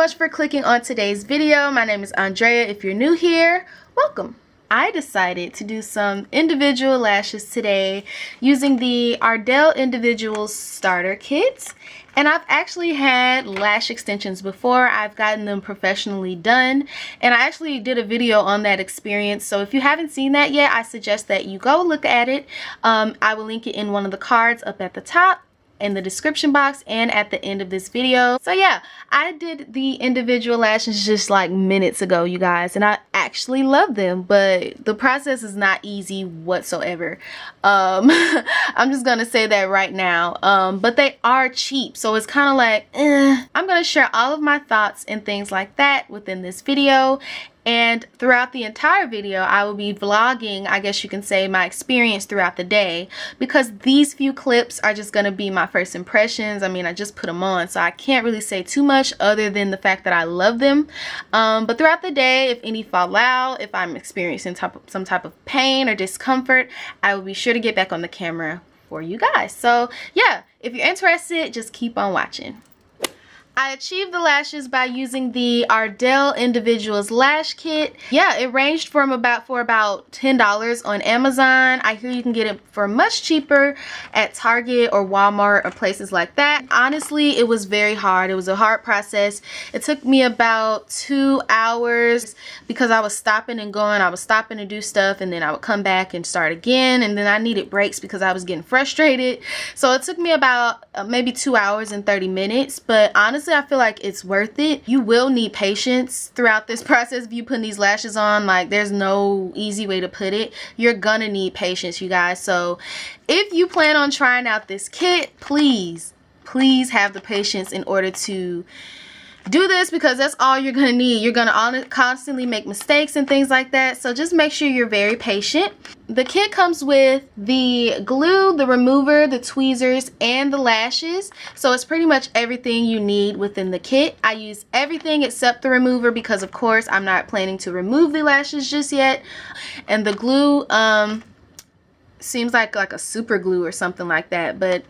much for clicking on today's video. My name is Andrea. If you're new here, welcome. I decided to do some individual lashes today using the Ardell Individual Starter Kit. And I've actually had lash extensions before. I've gotten them professionally done. And I actually did a video on that experience. So if you haven't seen that yet, I suggest that you go look at it. I will link it in one of the cards up at the top, in the description box, and at the end of this video. So yeah, I did the individual lashes just like minutes ago, you guys, and I actually love them, but the process is not easy whatsoever. I'm just gonna say that right now. But they are cheap, so it's kind of like I'm gonna share all of my thoughts and things like that within this video. And throughout the entire video, I will be vlogging, I guess you can say, my experience throughout the day, because these few clips are just going to be my first impressions. I mean, I just put them on, so I can't really say too much other than the fact that I love them. But throughout the day, if any fall out, if I'm experiencing some type of pain or discomfort, I will be sure to get back on the camera for you guys. So yeah, if you're interested, just keep on watching. I achieved the lashes by using the Ardell Individuals Lash Kit. Yeah, it ranged from about $10 on Amazon. I hear you can get it for much cheaper at Target or Walmart or places like that. Honestly, it was very hard. It was a hard process. It took me about 2 hours because I was stopping and going. I was stopping to do stuff, and then I would come back and start again, and then I needed breaks because I was getting frustrated. So it took me about maybe 2 hours and 30 minutes, but honestly, I feel like it's worth it. You will need patience throughout this process. If you put these lashes on, like, there's no easy way to put it. You're gonna need patience, you guys. So if you plan on trying out this kit, please have the patience in order to do this, because that's all you're gonna need. You're gonna constantly make mistakes and things like that, so just make sure you're very patient. The kit comes with the glue, the remover, the tweezers, and the lashes, so it's pretty much everything you need within the kit. I use everything except the remover because, of course, I'm not planning to remove the lashes just yet. And the glue seems like a super glue or something like that, but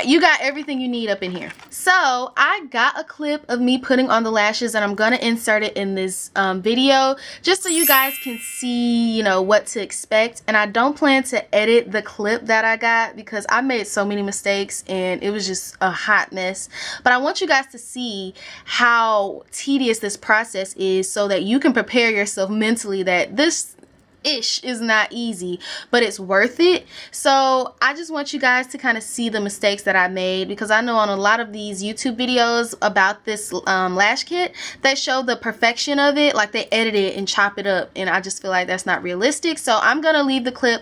you got everything you need up in here. So I got a clip of me putting on the lashes, and I'm gonna insert it in this video just so you guys can see, you know, what to expect. And I don't plan to edit the clip that I got because I made so many mistakes and it was just a hot mess. But I want you guys to see how tedious this process is so that you can prepare yourself mentally that this is not easy, but it's worth it. So I just want you guys to kind of see the mistakes that I made, because I know on a lot of these YouTube videos about this lash kit, they show the perfection of it, like they edit it and chop it up, and I just feel like that's not realistic. So I'm gonna leave the clip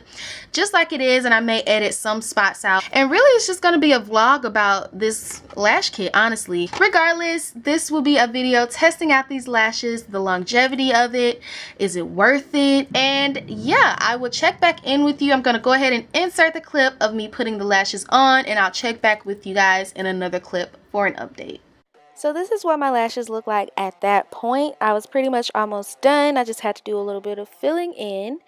just like it is, and I may edit some spots out, and really it's just gonna be a vlog about this lash kit, honestly. Regardless, this will be a video testing out these lashes, the longevity of it, is it worth it, and yeah, I will check back in with you. I'm gonna go ahead and insert the clip of me putting the lashes on, and I'll check back with you guys in another clip for an update. So this is what my lashes look like at that point. I was pretty much almost done. I just had to do a little bit of filling in.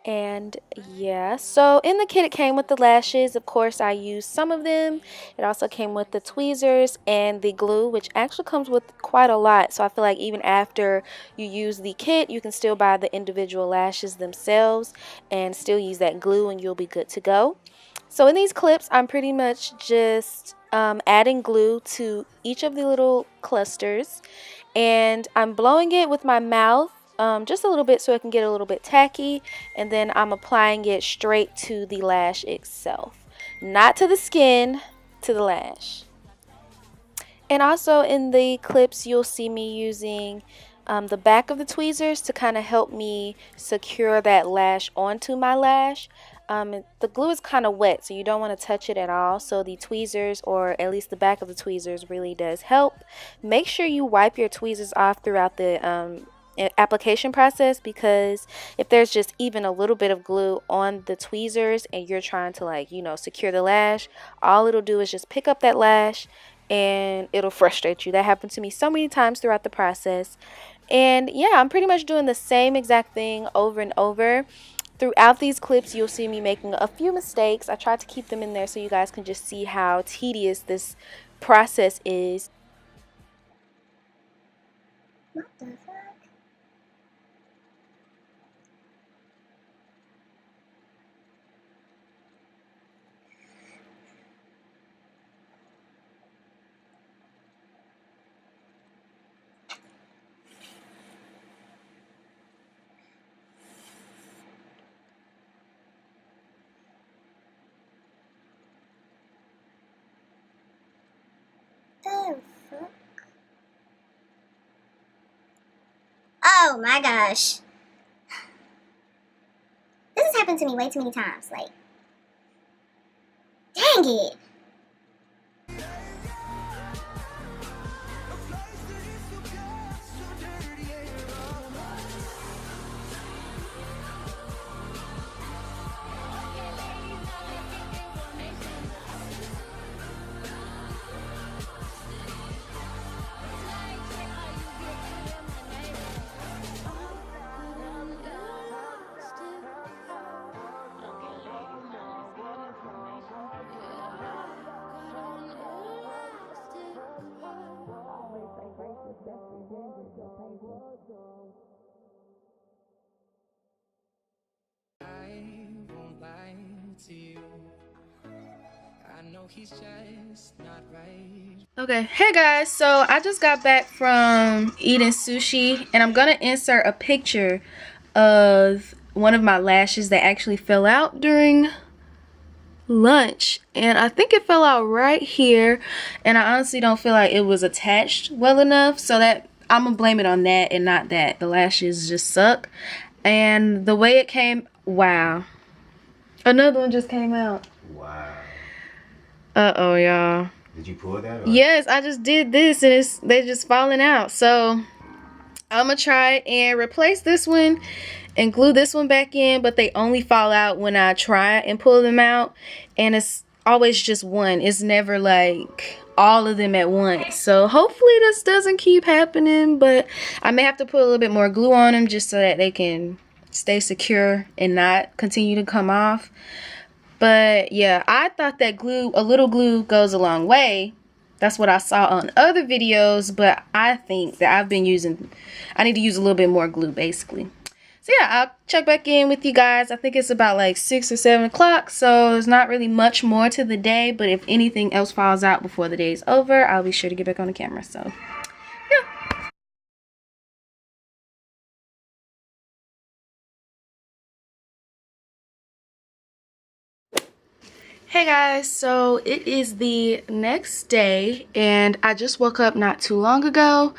And yeah, so in the kit it came with the lashes. Of course, I used some of them. It also came with the tweezers and the glue, which actually comes with quite a lot. So I feel like even after you use the kit, you can still buy the individual lashes themselves and still use that glue, and you'll be good to go. So in these clips, I'm pretty much just adding glue to each of the little clusters, and I'm blowing it with my mouth just a little bit so it can get a little bit tacky, and then I'm applying it straight to the lash itself, not to the skin, to the lash. And also in the clips you'll see me using the back of the tweezers to kind of help me secure that lash onto my lash. The glue is kind of wet, so you don't want to touch it at all, so the tweezers, or at least the back of the tweezers, really does help. Make sure you wipe your tweezers off throughout the application process, because if there's just even a little bit of glue on the tweezers and you're trying to, like, you know, secure the lash, all it'll do is just pick up that lash and it'll frustrate you. That happened to me so many times throughout the process. And yeah, I'm pretty much doing the same exact thing over and over. Throughout these clips, you'll see me making a few mistakes. I tried to keep them in there so you guys can just see how tedious this process is. What the fuck? The fuck? Oh my gosh. This has happened to me way too many times. Like, dang it. Okay, hey guys, so I just got back from eating sushi and I'm gonna insert a picture of one of my lashes that actually fell out during lunch, and I think it fell out right here, and I honestly don't feel like it was attached well enough, so that I'm gonna blame it on that and not that. The lashes just suck, and the way it came, wow, another one just came out. Wow. Uh-oh, y'all. Did you pull that? Or? Yes, I just did this and they're just falling out. So I'm gonna try and replace this one and glue this one back in, but they only fall out when I try and pull them out, and it's always just one. It's never like all of them at once. So hopefully this doesn't keep happening, but I may have to put a little bit more glue on them just so that they can stay secure and not continue to come off. But yeah, I thought that glue, a little glue goes a long way. That's what I saw on other videos, but I think that I need to use a little bit more glue basically. So yeah, I'll check back in with you guys. I think it's about like 6 or 7 o'clock, so there's not really much more to the day, but if anything else falls out before the day's over, I'll be sure to get back on the camera. So yeah. Hey guys, so it is the next day and I just woke up not too long ago.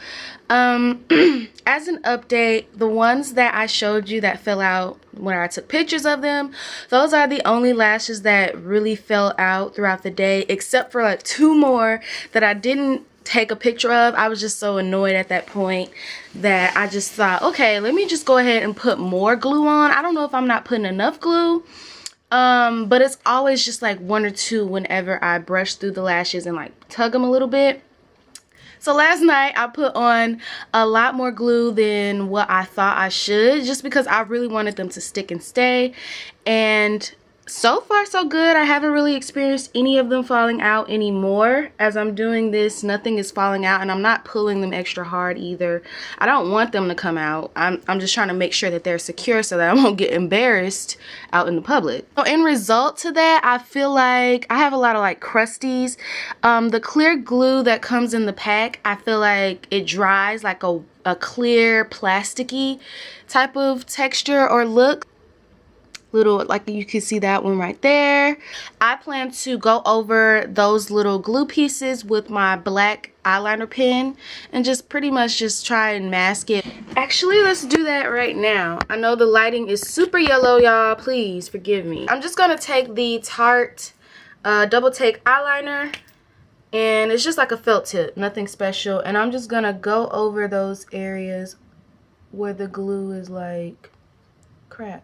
As an update, the ones that I showed you that fell out when I took pictures of them, those are the only lashes that really fell out throughout the day, except for like 2 more that I didn't take a picture of. I was just so annoyed at that point that I just thought, okay, let me just go ahead and put more glue on. I don't know if I'm not putting enough glue. But it's always just like 1 or 2 whenever I brush through the lashes and like tug them a little bit. So last night I put on a lot more glue than what I thought I should, just because I really wanted them to stick and stay. And so far so good. I haven't really experienced any of them falling out anymore. As I'm doing this, nothing is falling out, and I'm not pulling them extra hard either. I don't want them to come out. I'm just trying to make sure that they're secure so that I won't get embarrassed out in the public. So in result to that, I feel like I have a lot of like crusties. The clear glue that comes in the pack, I feel like it dries like a clear plasticky type of texture or look. Little, like you can see that one right there. I plan to go over those little glue pieces with my black eyeliner pen and just pretty much just try and mask it. Actually, let's do that right now. I know the lighting is super yellow, y'all. Please forgive me. I'm just gonna take the Tarte double take eyeliner, and it's just like a felt tip, nothing special, and I'm just gonna go over those areas where the glue is like crap.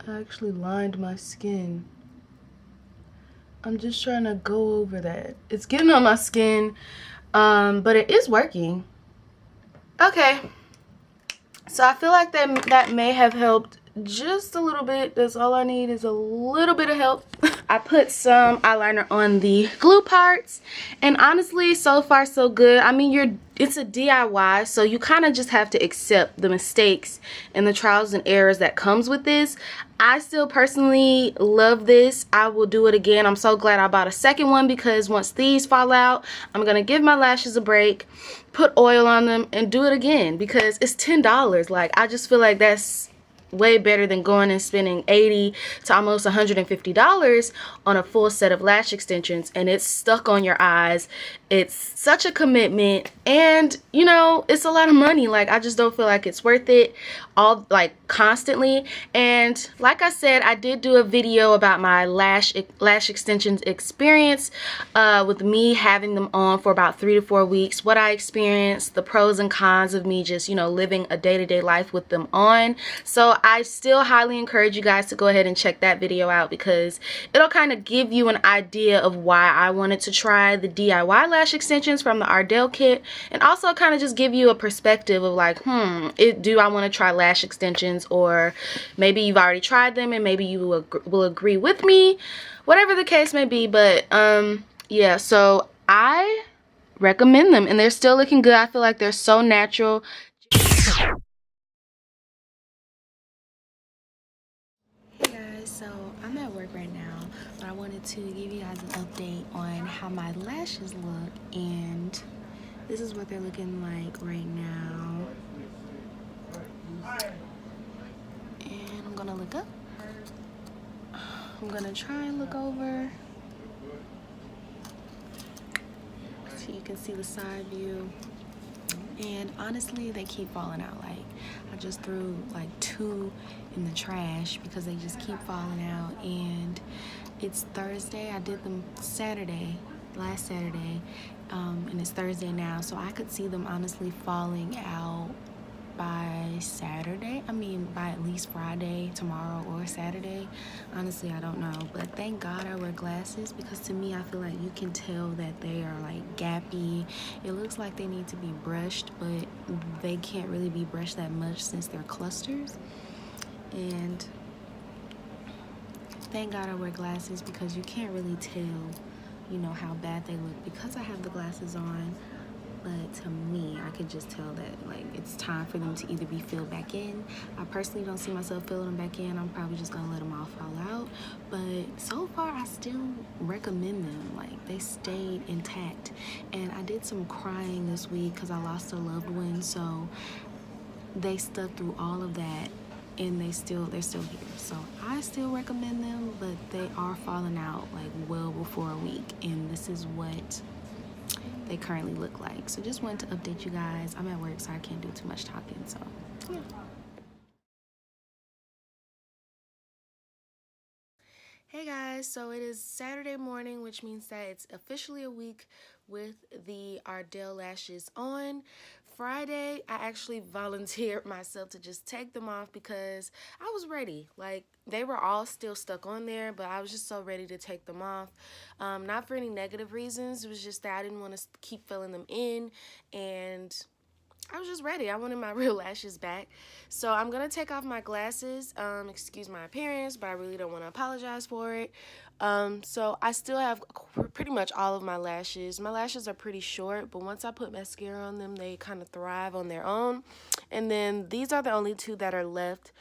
I actually lined my skin. I'm just trying to go over that. It's getting on my skin, but it is working. Okay, so I feel like that may have helped just a little bit. That's all I need, is a little bit of help. I put some eyeliner on the glue parts, and honestly, so far so good. I mean, it's a DIY, so you kind of just have to accept the mistakes and the trials and errors that comes with this. I still personally love this. I will do it again. I'm so glad I bought a second one, because once these fall out, I'm gonna give my lashes a break, put oil on them, and do it again, because it's $10. Like, I just feel like that's way better than going and spending $80 to almost $150 on a full set of lash extensions, and it's stuck on your eyes. It's such a commitment, and you know, it's a lot of money. Like, I just don't feel like it's worth it all, like, constantly. And like I said, I did do a video about my lash extensions experience, with me having them on for about 3 to 4 weeks, what I experienced, the pros and cons of me just, you know, living a day-to-day life with them on. So I still highly encourage you guys to go ahead and check that video out, because it'll kind of give you an idea of why I wanted to try the DIY lash extensions from the Ardell kit, and also kind of just give you a perspective of like, do I want to try lash extensions? Or maybe you've already tried them and maybe you will agree with me, whatever the case may be. But yeah, so I recommend them, and they're still looking good. I feel like they're so natural. Hey guys, so I'm at work right now, but I wanted to give you guys an update on how my lashes look, and this is what they're looking like right now. And I'm gonna look up. I'm gonna try and look over so you can see the side view. And honestly, they keep falling out. Like, I just threw like 2 in the trash because they just keep falling out. And it's Thursday. I did them last Saturday, and it's Thursday now, so I could see them honestly falling out by Saturday. I mean, by at least Friday, tomorrow, or Saturday. Honestly, I don't know, but thank God I wear glasses, because to me, I feel like you can tell that they are like gappy. It looks like they need to be brushed, but they can't really be brushed that much since they're clusters. And thank God I wear glasses, because you can't really tell, you know, how bad they look because I have the glasses on. But to me, I could just tell that, like, it's time for them to either be filled back in. I personally don't see myself filling them back in. I'm probably just gonna let them all fall out. But so far, I still recommend them. Like, they stayed intact. And I did some crying this week because I lost a loved one. So they stuck through all of that, and they're still here. So I still recommend them, but they are falling out like well before a week. And this is what they currently look like. So just wanted to update you guys. I'm at work, so I can't do too much talking, so yeah. Hey guys, so it is Saturday morning, which means that it's officially a week with the Ardell lashes on. Friday, I actually volunteered myself to just take them off because I was ready. Like, they were all still stuck on there, but I was just so ready to take them off. Not for any negative reasons. It was just that I didn't want to keep filling them in, and I was just ready. I wanted my real lashes back. So I'm going to take off my glasses. Excuse my appearance, but I really don't want to apologize for it. So I still have pretty much all of my lashes. My lashes are pretty short, but once I put mascara on them, they kind of thrive on their own. And then these are the only 2 that are left.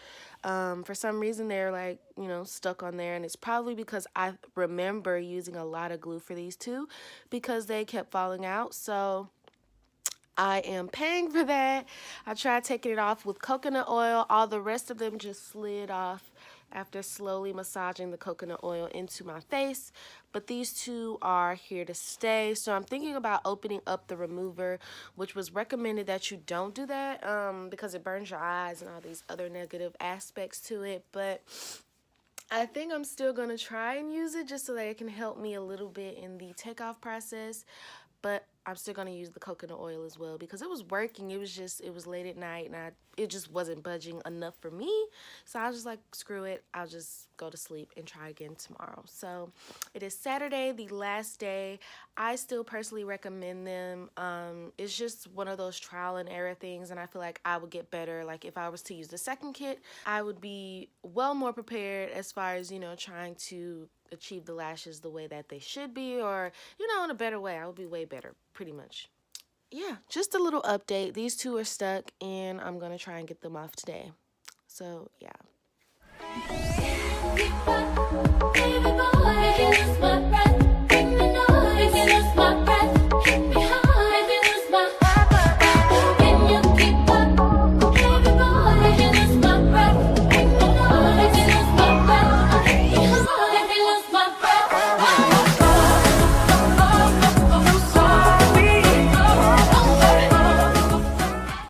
For some reason, they're like, you know, stuck on there. And it's probably because I remember using a lot of glue for these 2 because they kept falling out. So I am paying for that. I tried taking it off with coconut oil. All the rest of them just slid off after slowly massaging the coconut oil into my face. But these 2 are here to stay. So I'm thinking about opening up the remover, which was recommended that you don't do that because it burns your eyes and all these other negative aspects to it. But I think I'm still going to try and use it just so that it can help me a little bit in the takeoff process. But I'm still going to use the coconut oil as well because it was working. It was late at night and it just wasn't budging enough for me. So I was just like, screw it. I'll just go to sleep and try again tomorrow. So it is Saturday, the last day. I still personally recommend them. It's just one of those trial and error things, and I feel like I would get better. Like if I was to use the second kit, I would be well more prepared as far as, you know, trying to achieve the lashes the way that they should be, or, you know, in a better way. I would be way better, pretty much. Yeah, just a little update. These two are stuck and I'm gonna try and get them off today. So yeah. Baby boy,